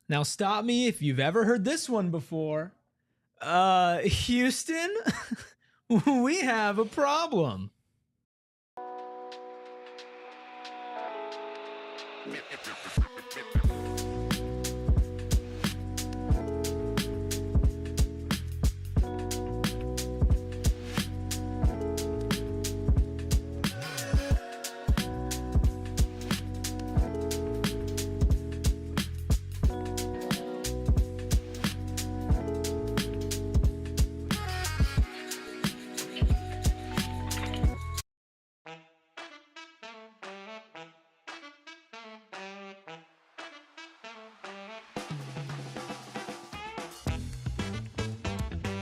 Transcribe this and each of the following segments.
Now stop me if you've ever heard this one before. Houston, we have a problem.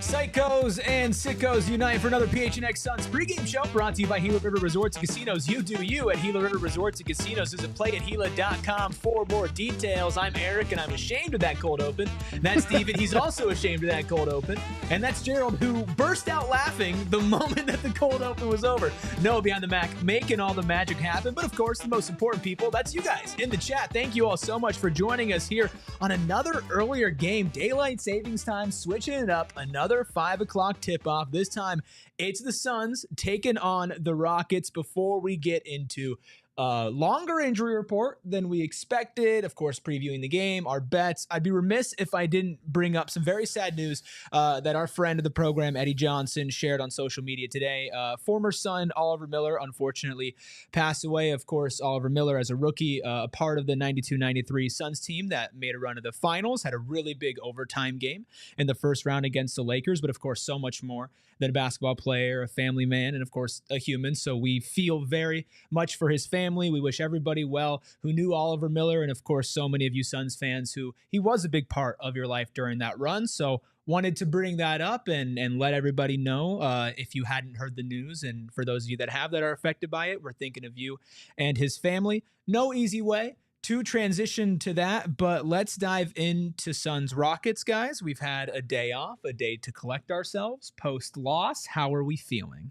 Psychos and sickos unite for another PHNX Suns pregame show brought to you by Gila River Resorts and Casinos. You do you at Gila River Resorts and Casinos. Visit playatgila.com for more details. I'm Eric, and I'm ashamed of that cold open. That's Steven. He's also ashamed of that cold open. And that's Gerald, who burst out laughing the moment that the cold open was over. Noah behind the Mac, making all the magic happen. But, of course, the most important people, that's you guys in the chat. Thank you all so much for joining us here on another earlier game. Daylight savings time, switching it up. Another 5 o'clock tip-off. This time, it's the Suns taking on the Rockets. Before we get into longer injury report than we expected, of course, previewing the game, our bets, I'd be remiss if I didn't bring up some very sad news that our friend of the program, Eddie Johnson, shared on social media today. Former Sun Oliver Miller, unfortunately, passed away. Of course, Oliver Miller, as a rookie, a part of the 92-93 Suns team that made a run to the finals, had a really big overtime game in the first round against the Lakers, but of course, so much more than a basketball player, a family man, and of course, a human. So we feel very much for his family. We wish everybody well who knew Oliver Miller, and of course, so many of you Suns fans who he was a big part of your life during that run. So wanted to bring that up and let everybody know if you hadn't heard the news. And for those of you that have that are affected by it, we're thinking of you and his family. No easy way to transition to that, but let's dive into Suns Rockets, guys. We've had a day off, a day to collect ourselves post-loss. How are we feeling?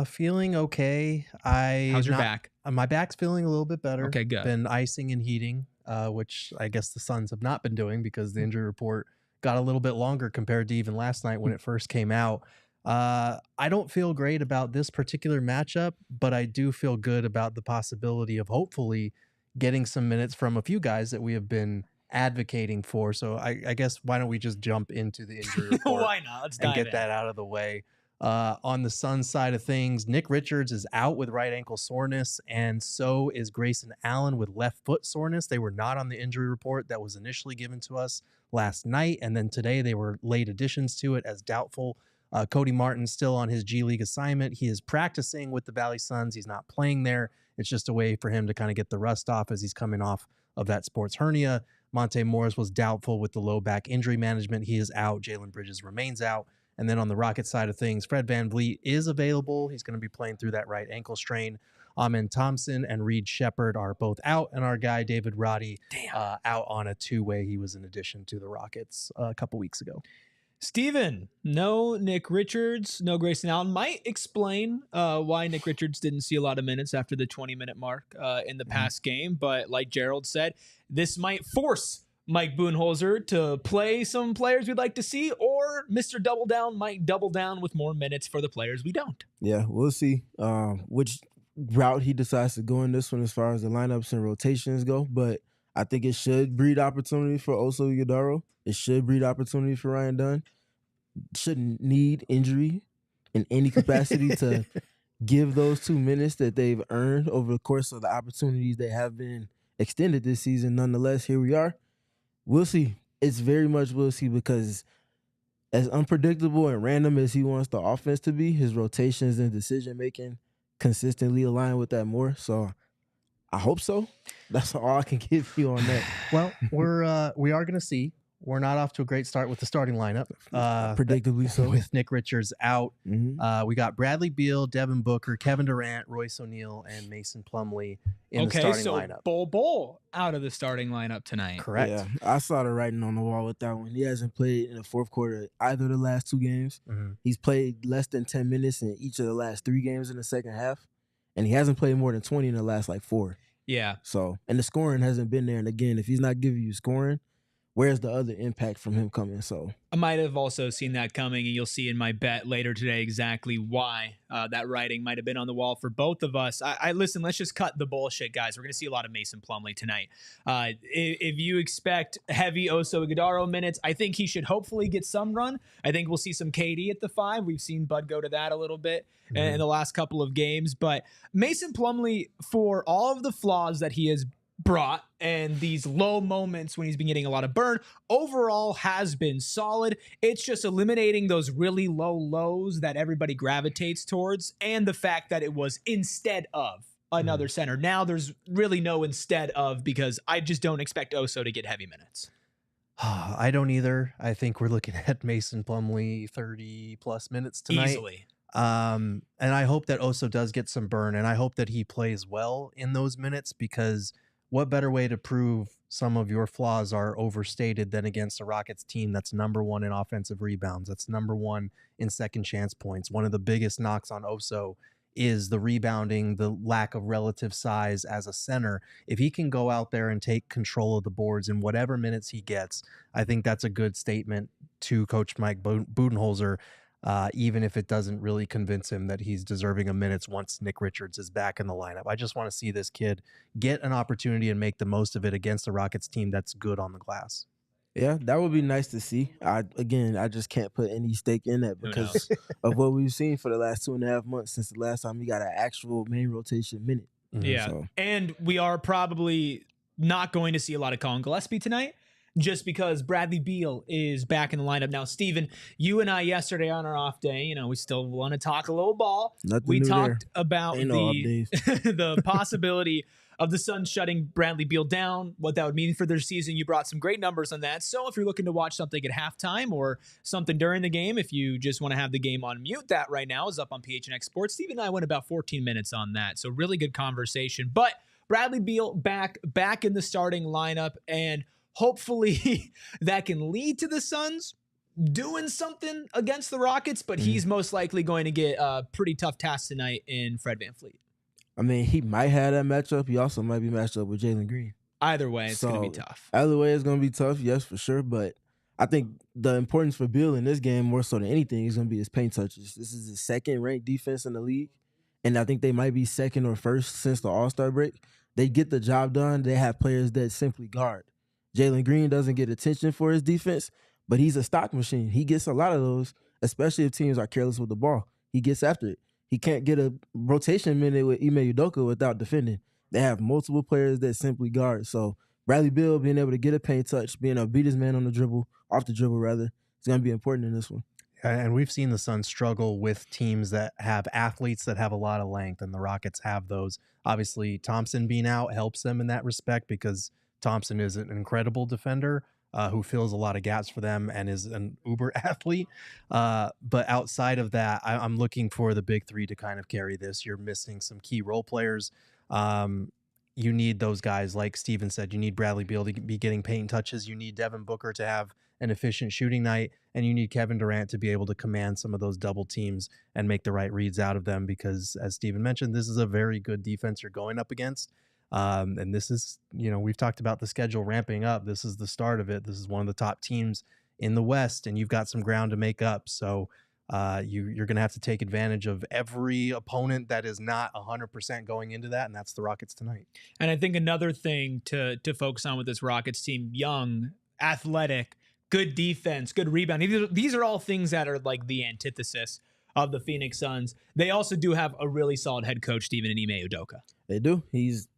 Feeling okay. How's your back? My back's feeling a little bit better. Okay, good. Been icing and heating, which I guess the Suns have not been doing because the injury report got a little bit longer compared to even last night when it first came out. I don't feel great about this particular matchup, but I do feel good about the possibility of hopefully getting some minutes from a few guys that we have been advocating for. So I guess why don't we just jump into the injury report? Why not? Let's dive and get in. that out of the way. On the Suns side of things, Nick Richards is out with right ankle soreness, and so is Grayson Allen with left foot soreness. They were not on the injury report that was initially given to us last night, and then today they were late additions to it as doubtful. Cody Martin's still on his G League assignment. He is practicing with the Valley Suns. He's not playing there. It's just a way for him to kind of get the rust off as he's coming off of that sports hernia. Monte Morris was doubtful with the low back injury management. He is out. Jalen Bridges remains out. And then on the Rocket side of things, Fred VanVleet is available. He's going to be playing through that right ankle strain. Amen Thompson and Reed Shepard are both out. And our guy, David Roddy, out on a two-way. He was in addition to the Rockets a couple weeks ago. Steven, no Nick Richards, no Grayson Allen. Might explain why Nick Richards didn't see a lot of minutes after the 20-minute mark in the past game. But like Gerald said, this might force Mike Budenholzer to play some players we'd like to see, or Mr. Double Down might double down with more minutes for the players we don't. Yeah, we'll see which route he decides to go in this one as far as the lineups and rotations go. But I think it should breed opportunity for Oso Yodaro. It should breed opportunity for Ryan Dunn. Shouldn't need injury in any capacity to give those 2 minutes that they've earned over the course of the opportunities that have been extended this season. Nonetheless, here we are. We'll see. It's very much we'll see, because as unpredictable and random as he wants the offense to be, his rotations and decision-making consistently align with that more. So I hope so. That's all I can give you on that. Well, we are going to see. We're not off to a great start with the starting lineup. Predictably so. With Nick Richards out. Mm-hmm. We got Bradley Beal, Devin Booker, Kevin Durant, Royce O'Neal, and Mason Plumlee in the starting lineup. Bol out of the starting lineup tonight. Correct. Yeah, I saw the writing on the wall with that one. He hasn't played in the fourth quarter either of the last 2 games. Mm-hmm. He's played less than 10 minutes in each of the last 3 games in the second half, and he hasn't played more than 20 in the last 4. Yeah. So, and the scoring hasn't been there. And again, if he's not giving you scoring, where's the other impact from him coming? So I might have also seen that coming, and you'll see in my bet later today exactly why that writing might have been on the wall for both of us. I listen, let's just cut the bullshit, guys. We're going to see a lot of Mason Plumlee tonight. If you expect heavy Oso Ighodaro minutes, I think he should hopefully get some run. I think we'll see some KD at the 5. We've seen Bud go to that a little bit in the last couple of games. But Mason Plumlee, for all of the flaws that he has brought and these low moments when he's been getting a lot of burn, overall has been solid. It's just eliminating those really low lows that everybody gravitates towards, and the fact that it was instead of another center. Now there's really no instead of, because I just don't expect Oso to get heavy minutes. I don't either. I think we're looking at Mason Plumlee 30 plus minutes tonight. Easily. And I hope that Oso does get some burn, and I hope that he plays well in those minutes, because what better way to prove some of your flaws are overstated than against a Rockets team that's #1 in offensive rebounds, that's #1 in second chance points. One of the biggest knocks on Oso is the rebounding, the lack of relative size as a center. If he can go out there and take control of the boards in whatever minutes he gets, I think that's a good statement to Coach Mike Budenholzer, even if it doesn't really convince him that he's deserving of minutes once Nick Richards is back in the lineup. I just want to see this kid get an opportunity and make the most of it against a Rockets team that's good on the glass. yeah, that would be nice to see. I just can't put any stake in that because of what we've seen for the last 2.5 months since the last time we got an actual main rotation minute. Yeah, So. and we are probably not going to see a lot of Colin Gillespie tonight, just because Bradley Beal is back in the lineup. Now, Steven, you and I yesterday on our off day, we still want to talk a little ball. We talked about the possibility of the Suns shutting Bradley Beal down, what that would mean for their season. You brought some great numbers on that. So if you're looking to watch something at halftime or something during the game, if you just want to have the game on mute, that right now is up on PHNX Sports. Steven and I went about 14 minutes on that. So really good conversation. But Bradley Beal back in the starting lineup, and hopefully that can lead to the Suns doing something against the Rockets, but he's most likely going to get a pretty tough task tonight in Fred VanVleet. I mean, he might have that matchup. He also might be matched up with Jalen Green. Either way, it's going to be tough. Either way, it's going to be tough, yes, for sure. But I think the importance for Beal in this game, more so than anything, is going to be his paint touches. This is the second-ranked defense in the league, and I think they might be second or first since the All-Star break. They get the job done. They have players that simply guard. Jalen Green doesn't get attention for his defense, but he's a stock machine. He gets a lot of those, especially if teams are careless with the ball. He gets after it. He can't get a rotation minute with Ime Udoka without defending. They have multiple players that simply guard. So Bradley Beal being able to get a paint touch, being able to beat his man on the dribble, off the dribble rather, it's going to be important in this one. And we've seen the Suns struggle with teams that have athletes that have a lot of length, and the Rockets have those. Obviously, Thompson being out helps them in that respect, because Thompson is an incredible defender who fills a lot of gaps for them and is an uber athlete. But outside of that, I'm looking for the big three to kind of carry this. You're missing some key role players. You need those guys, like Steven said. You need Bradley Beal to be getting paint touches. You need Devin Booker to have an efficient shooting night, and you need Kevin Durant to be able to command some of those double teams and make the right reads out of them, because, as Steven mentioned, this is a very good defense you're going up against. And this is, we've talked about the schedule ramping up. This is the start of it. This is one of the top teams in the West, and you've got some ground to make up. So you're going to have to take advantage of every opponent that is not 100% going into that, and that's the Rockets tonight. And I think another thing to focus on with this Rockets team, young, athletic, good defense, good rebound. These are all things that are like the antithesis of the Phoenix Suns. They also do have a really solid head coach, Steven, and Ime Udoka. They do. He's,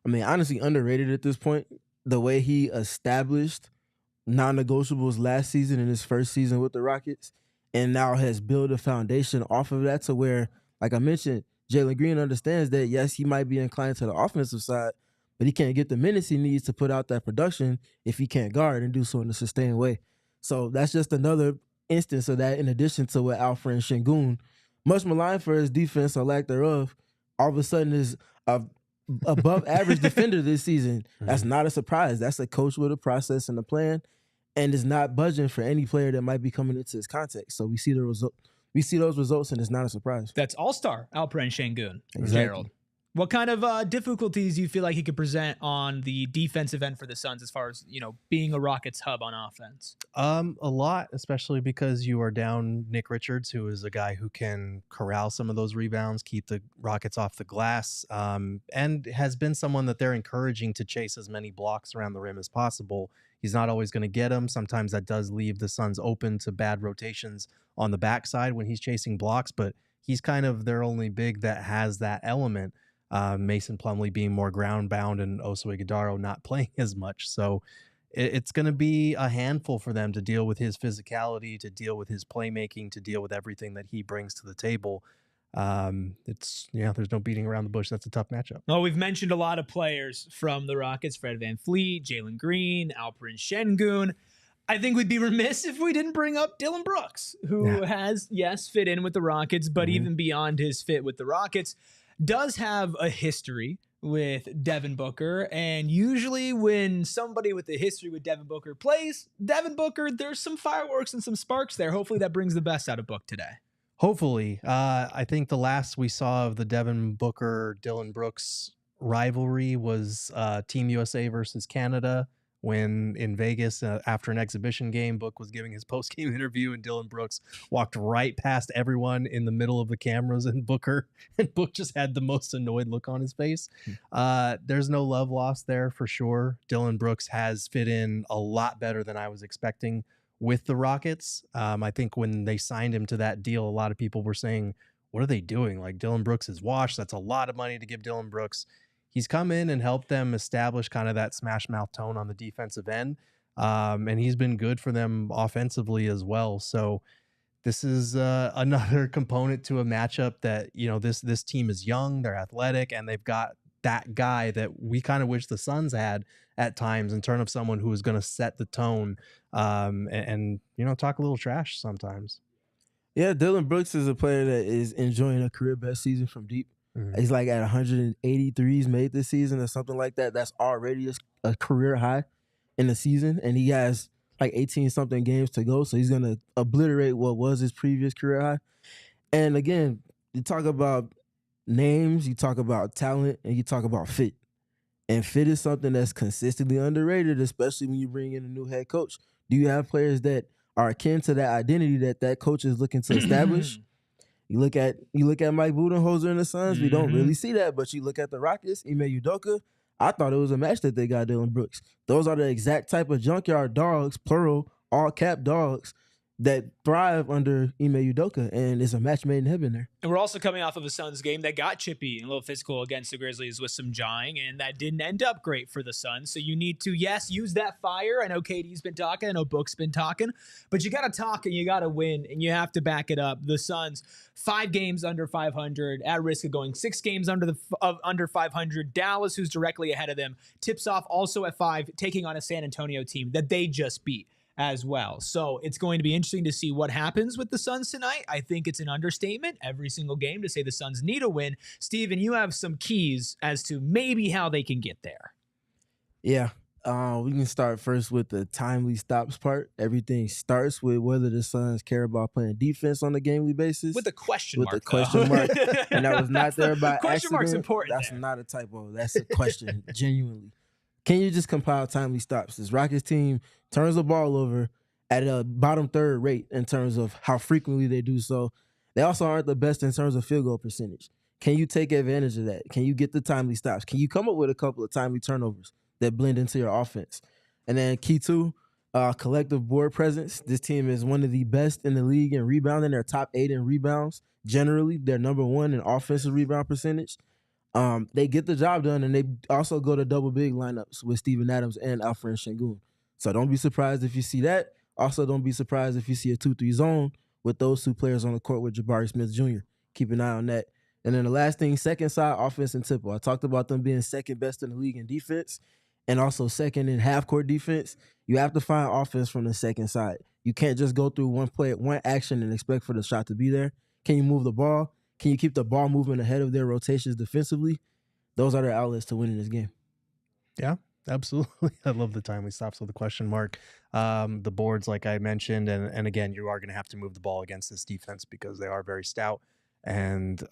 honestly underrated at this point. The way he established non-negotiables last season in his first season with the Rockets, and now has built a foundation off of that to where, like I mentioned, Jalen Green understands that, yes, he might be inclined to the offensive side, but he can't get the minutes he needs to put out that production if he can't guard and do so in a sustained way. So that's just another instance of that, in addition to what Alfred Şengün, much maligned for his defense or lack thereof, all of a sudden is above average defender this season. That's not a surprise. That's a coach with a process and a plan, and is not budging for any player that might be coming into his context. So we see the result. We see those results, and it's not a surprise. That's all-star Alperen Şengün. Exactly. Gerald. What kind of difficulties do you feel like he could present on the defensive end for the Suns as far as, being a Rockets hub on offense? A lot, especially because you are down Nick Richards, who is a guy who can corral some of those rebounds, keep the Rockets off the glass, and has been someone that they're encouraging to chase as many blocks around the rim as possible. He's not always going to get them. Sometimes that does leave the Suns open to bad rotations on the backside when he's chasing blocks, but he's kind of their only big that has that element. Mason Plumlee being more ground bound and Oso Ighodaro not playing as much. So it's going to be a handful for them to deal with his physicality, to deal with his playmaking, to deal with everything that he brings to the table. There's no beating around the bush. That's a tough matchup. Well, we've mentioned a lot of players from the Rockets: Fred VanVleet, Jalen Green, Alperen Şengün. I think we'd be remiss if we didn't bring up Dillon Brooks, who has, fit in with the Rockets, but even beyond his fit with the Rockets, does have a history with Devin Booker. And usually when somebody with a history with Devin Booker plays Devin Booker, there's some fireworks and some sparks there. Hopefully that brings the best out of Book today. Hopefully. I think the last we saw of the Devin Booker, Dillon Brooks rivalry was Team USA versus Canada, when in Vegas, after an exhibition game, Book was giving his post-game interview and Dillon Brooks walked right past everyone in the middle of the cameras and Book just had the most annoyed look on his face. There's no love lost there for sure. Dillon Brooks has fit in a lot better than I was expecting with the Rockets. I think when they signed him to that deal, a lot of people were saying, what are they doing? Like, Dillon Brooks is washed. That's a lot of money to give Dillon Brooks. He's come in and helped them establish kind of that smash mouth tone on the defensive end. And he's been good for them offensively as well. So this is another component to a matchup that, this team is young, they're athletic, and they've got that guy that we kind of wish the Suns had at times in terms of someone who is going to set the tone and talk a little trash sometimes. Yeah, Dillon Brooks is a player that is enjoying a career best season from deep. He's like at 183s made this season or something like that. That's already a career high in the season. And he has like 18-something games to go. So he's going to obliterate what was his previous career high. And again, you talk about names, you talk about talent, and you talk about fit. And fit is something that's consistently underrated, especially when you bring in a new head coach. Do you have players that are akin to that identity that coach is looking to establish? You look at Mike Budenholzer and the Suns, we don't really see that. But you look at the Rockets, Ime Udoka, I thought it was a match that they got Dillon Brooks. Those are the exact type of junkyard dogs, plural, all cap dogs, that thrive under Ime Udoka, and it's a match made in heaven there. And we're also coming off of a Suns game that got chippy and a little physical against the Grizzlies with some jawing, and that didn't end up great for the Suns. So you need to, use that fire. I know KD's been talking, I know Book's been talking, but you got to talk and you got to win, and you have to back it up. The Suns, 5 games under 500, at risk of going 6 games under 500. Dallas, who's directly ahead of them, tips off also at 5, taking on a San Antonio team that they just beat as well. So it's going to be interesting to see what happens with the Suns tonight. I think it's an understatement every single game to say the Suns need a win. Steven, you have some keys as to maybe how they can get there. Yeah. We can start first with the timely stops part. Everything starts with whether the Suns care about playing defense on a gamely basis. With a question mark. With a question mark. And that was not there by question accident. Mark's important. That's there. not a typo. That's a question, genuinely. Can you just compile timely stops? This Rockets team turns the ball over at a bottom third rate in terms of how frequently they do so. They also aren't the best in terms of field goal percentage. Can you take advantage of that? Can you get the timely stops? Can you come up with a couple of timely turnovers that blend into your offense? And then key 2, collective board presence. This team is one of the best in the league in rebounding. They're top 8 in rebounds. Generally, they're number 1 in offensive rebound percentage. They get the job done, and they also go to double big lineups with Steven Adams and Alperen Şengün. So don't be surprised if you see that. Also, don't be surprised if you see a 2-3 zone with those 2 players on the court with Jabari Smith Jr. Keep an eye on that. And then the last thing, second side, offense and tempo. I talked about them being second best in the league in defense and also second in half-court defense. You have to find offense from the second side. You can't just go through one play, one action and expect for the shot to be there. Can you move the ball? Can you keep the ball movement ahead of their rotations defensively? Those are their outlets to winning this game. Yeah, absolutely. I love the timely stops with the question mark. The boards, like I mentioned, and again, you are going to have to move the ball against this defense because they are very stout And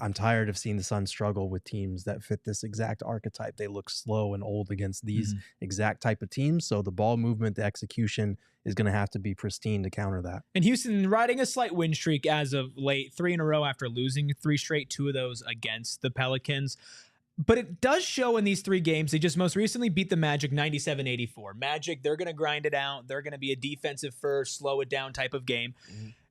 I'm tired of seeing the Suns struggle with teams that fit this exact archetype. They look slow and old against these exact type of teams. So the ball movement, the execution is going to have to be pristine to counter that. And Houston riding a slight win streak as of late, 3 in a row after losing 3 straight, 2 of those against the Pelicans. But it does show in these 3 games. They just most recently beat the Magic 97-84. Magic, they're going to grind it out. They're going to be a defensive first, slow it down type of game.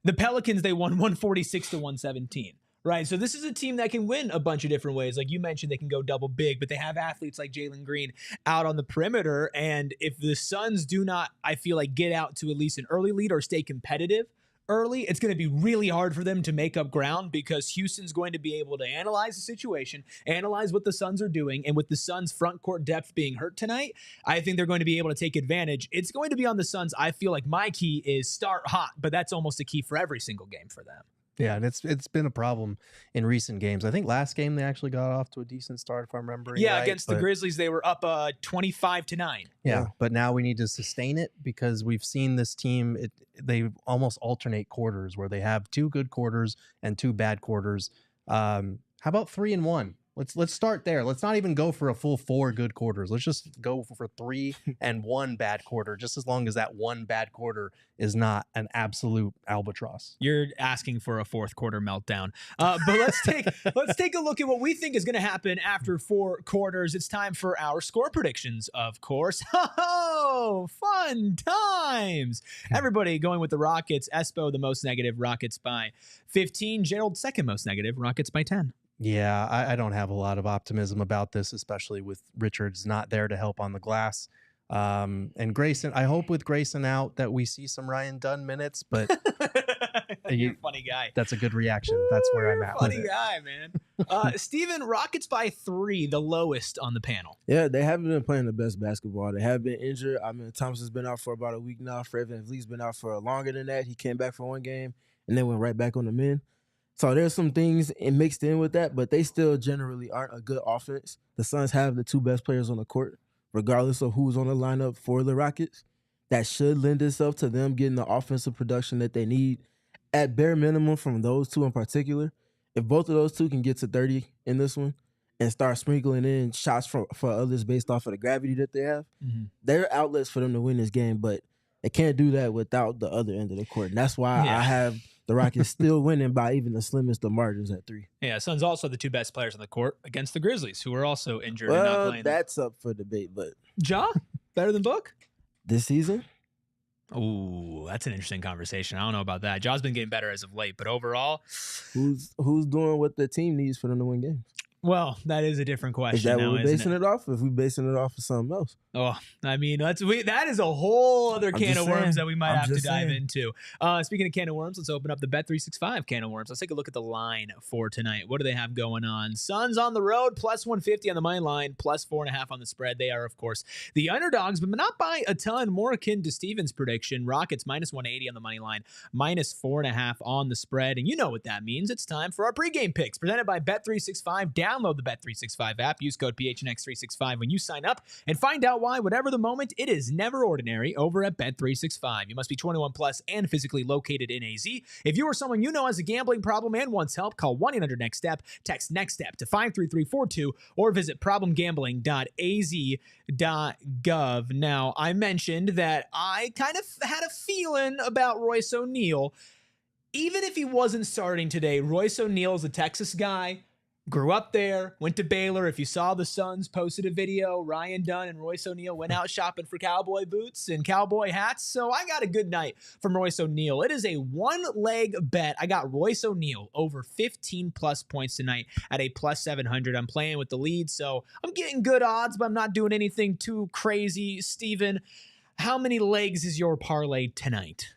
The Pelicans, they won 146-117. Right, so this is a team that can win a bunch of different ways. Like you mentioned, they can go double big, but they have athletes like Jalen Green out on the perimeter. And if the Suns do not, I feel like, get out to at least an early lead or stay competitive early, it's going to be really hard for them to make up ground because Houston's going to be able to analyze the situation, analyze what the Suns are doing, and with the Suns' front court depth being hurt tonight, I think they're going to be able to take advantage. It's going to be on the Suns. I feel like my key is start hot, but that's almost a key for every single game for them. Yeah, and it's been a problem in recent games. I think last game they actually got off to a decent start, if I'm remembering. Yeah, right, against the Grizzlies, they were up 25-9. Yeah, but now we need to sustain it because we've seen this team. They almost alternate quarters where they have 2 good quarters and 2 bad quarters. How about 3 and 1? Let's start there. Let's not even go for a full 4 good quarters. Let's just go for 3 and 1 bad quarter, just as long as that 1 bad quarter is not an absolute albatross. You're asking for a 4th quarter meltdown. But let's take a look at what we think is going to happen after 4 quarters. It's time for our score predictions, of course. Oh, fun times. Everybody going with the Rockets. Espo, the most negative, Rockets by 15. Gerald, second most negative, Rockets by 10. Yeah, I don't have a lot of optimism about this, especially with Richards not there to help on the glass. And Grayson, I hope with Grayson out that we see some Ryan Dunn minutes, but you're a funny guy. That's a good reaction. That's where I'm at. Funny guy, man. Steven, Rockets by 3, the lowest on the panel. Yeah, they haven't been playing the best basketball. They have been injured. I mean, Thompson's been out for about a week now. Fred VanVleet's been out for longer than that. He came back for 1 game and then went right back on the mend. So there's some things mixed in with that, but they still generally aren't a good offense. The Suns have the 2 best players on the court, regardless of who's on the lineup for the Rockets. That should lend itself to them getting the offensive production that they need at bare minimum from those 2 in particular. If both of those 2 can get to 30 in this one and start sprinkling in shots for others based off of the gravity that they have, they're outlets for them to win this game, but they can't do that without the other end of the court. And that's why I have the Rockets still winning by even the slimmest of margins at 3. Yeah, Suns also the 2 best players on the court against the Grizzlies, who are also injured and not playing. That's up for debate, but Ja, better than Book this season? Oh, that's an interesting conversation. I don't know about that. Ja's been getting better as of late, but overall, who's doing what the team needs for them to win games? Well, that is a different question. Is that now, what we're basing it off? If we're basing it off of something else? Oh, I mean, that is a whole other can of worms that we might have to dive into. Speaking of can of worms, let's open up the Bet365 can of worms. Let's take a look at the line for tonight. What do they have going on? Suns on the road, plus 150 on the money line, plus 4.5 on the spread. They are, of course, the underdogs, but not by a ton. More akin to Steven's prediction. Rockets minus 180 on the money line, minus 4.5 on the spread. And you know what that means. It's time for our pregame picks, presented by Bet365. Download the Bet365 app. Use code PHNX365 when you sign up and find out why, whatever the moment, it is never ordinary over at Bet365. You must be 21 plus and physically located in AZ. If you or someone you know has a gambling problem and wants help, call 1-800-NEXT-STEP, text NEXT-STEP to 53342, or visit problemgambling.az.gov. Now, I mentioned that I kind of had a feeling about Royce O'Neal. Even if he wasn't starting today, Royce O'Neal is a Texas guy. Grew up there, went to Baylor. If you saw the Suns, posted a video. Ryan Dunn and Royce O'Neal went out shopping for cowboy boots and cowboy hats. So I got a good night from Royce O'Neal. It is a 1-leg bet. I got Royce O'Neal over 15 plus points tonight at a plus 700. I'm playing with the lead, so I'm getting good odds, but I'm not doing anything too crazy. Steven, how many legs is your parlay tonight?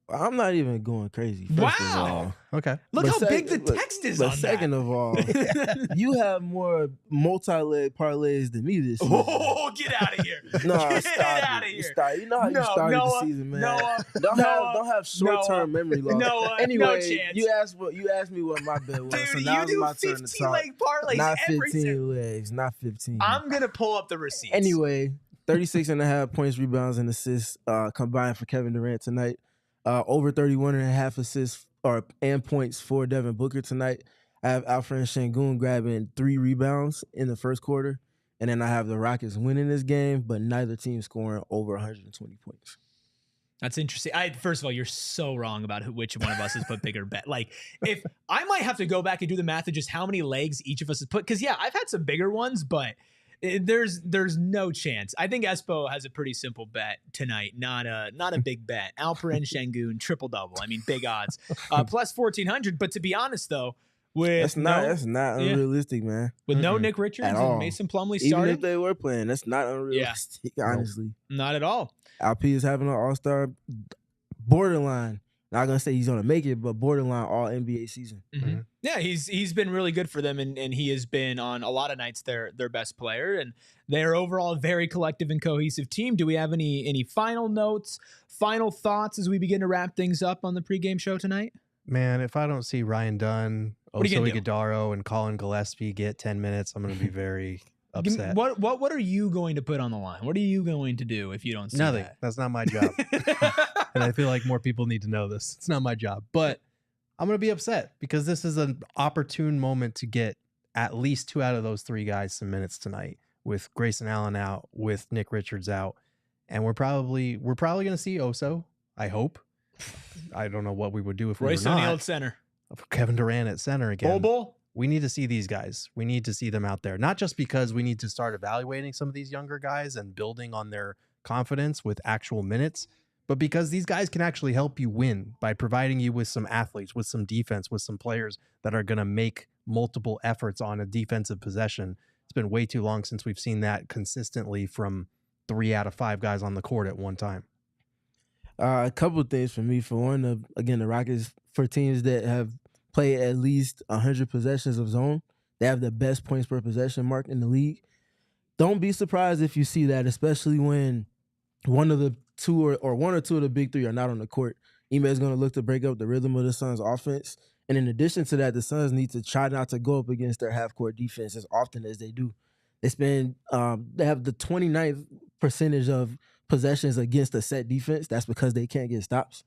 I'm not even going crazy. Wow. Okay. Look how big the text is on that. Second of all, you have more multi-leg parlays than me this season. Oh, get out of here. No, get stop out of here. Stop. You know how you started the season, man. Don't have short-term memory loss. Anyway, no chance. You asked me what my bet was. Dude, so now you it's do my turn to 15 talk. leg parlays Not every 15 legs, not 15. I'm going to pull up the receipts. Anyway, 36.5 points, rebounds, and assists combined for Kevin Durant tonight. Over 31.5 assists and points for Devin Booker tonight. I have Alfred Şengün grabbing 3 rebounds in the first quarter, and then I have the Rockets winning this game, but neither team scoring over 120 points. That's interesting. First of all, you're so wrong about which one of us has put bigger bet. Like, if I might have to go back and do the math of just how many legs each of us has put, because yeah, I've had some bigger ones, but there's no chance. I think Espo has a pretty simple bet tonight, not a big bet. Alperen Şengün triple double. I mean, big odds, plus 1,400. But to be honest, though, that's not unrealistic, man. With no Nick Richards and Mason Plumlee starting, even if they were playing, that's not unrealistic. Honestly, not at all. Alp is having an all-star borderline. Not gonna say he's gonna make it, but borderline all NBA season. Mm-hmm. Yeah, he's been really good for them, and he has been on a lot of nights their best player, and they're overall a very collective and cohesive team. Do we have any final notes, final thoughts as we begin to wrap things up on the pregame show tonight? Man, if I don't see Ryan Dunn, Oso Ighodaro, and Colin Gillespie get 10 minutes, I'm gonna be very upset. What are you going to put on the line? What are you going to do if you don't see Nothing. that? That's not my job. And I feel like more people need to know this. It's not my job. But I'm going to be upset because this is an opportune moment to get at least 2 out of those 3 guys some minutes tonight, with Grayson Allen out, with Nick Richards out. And we're probably going to see Oso, I hope. I don't know what we would do if we were not. Royce O'Neal at center. Kevin Durant at center again. Bobo. We need to see these guys. We need to see them out there. Not just because we need to start evaluating some of these younger guys and building on their confidence with actual minutes, but because these guys can actually help you win by providing you with some athletes, with some defense, with some players that are going to make multiple efforts on a defensive possession. It's been way too long since we've seen that consistently from 3 out of 5 guys on the court at one time. A couple of things for me. For one, again, the Rockets, for teams that have played at least 100 possessions of zone, they have the best points per possession mark in the league. Don't be surprised if you see that, especially when one or two of the big 3 are not on the court. Ime is going to look to break up the rhythm of the Suns' offense. And in addition to that, the Suns need to try not to go up against their half-court defense as often as they do. They have the 29th percentage of possessions against a set defense. That's because they can't get stops.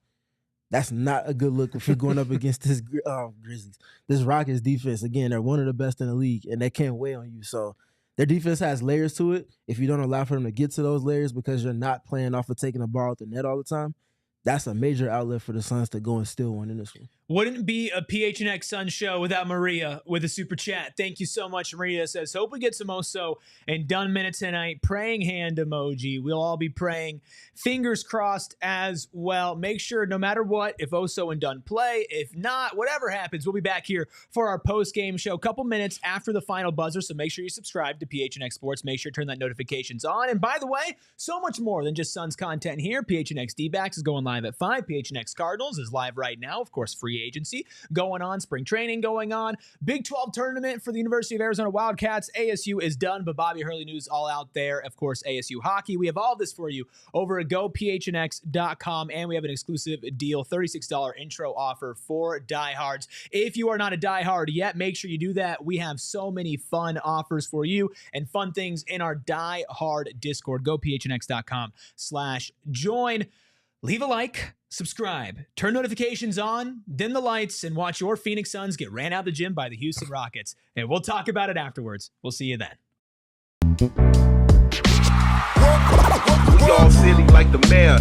That's not a good look if you're going up against this Grizzlies. This Rockets defense, again, they're one of the best in the league, and they can't weigh on you. So their defense has layers to it. If you don't allow for them to get to those layers because you're not playing off of taking the ball at the net all the time, that's a major outlet for the Suns to go and steal one in this one. Wouldn't be a PHNX Suns show without Maria with a super chat. Thank you so much, Maria. Says, hope we get some Oso and Dunn minutes tonight. Praying hand emoji. We'll all be praying. Fingers crossed as well. Make sure no matter what, if Oso and Dunn play, if not, whatever happens, we'll be back here for our post-game show a couple minutes after the final buzzer. So make sure you subscribe to PHNX Sports. Make sure to turn that notifications on. And by the way, so much more than just Suns content here. PHNX D-backs is going live at 5. PHNX Cardinals is live right now. Of course, free agency going on, spring training going on, Big 12 tournament for the University of Arizona Wildcats. ASU is done, but Bobby Hurley news all out there. Of course, ASU hockey. We have all this for you over at gophnx.com, and we have an exclusive deal, $36 intro offer for diehards. If you are not a diehard yet, make sure you do that. We have so many fun offers for you and fun things in our diehard Discord. gophnx.com/join. Leave a like, subscribe, turn notifications on, dim the lights, and watch your Phoenix Suns get ran out of the gym by the Houston Rockets. And we'll talk about it afterwards. We'll see you then. We all silly like the mayor.